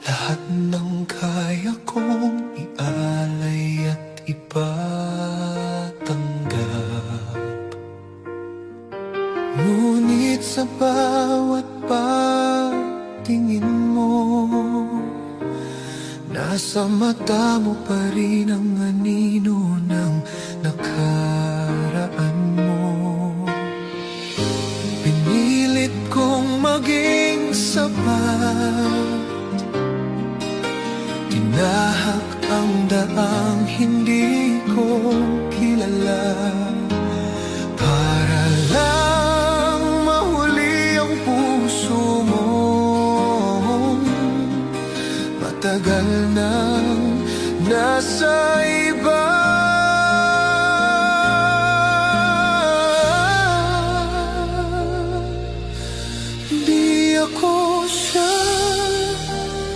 Lahat ng kaya kong ialay at ipatanggap, ngunit sa bawat pagtingin mo, nasa mata mo pa rin ang anino ng nakaraan mo. Pinilit kong maging sapat, tinahak ang daang hindi ko kilala, para lang mahuli ang puso mo. Matagal nang nasa iba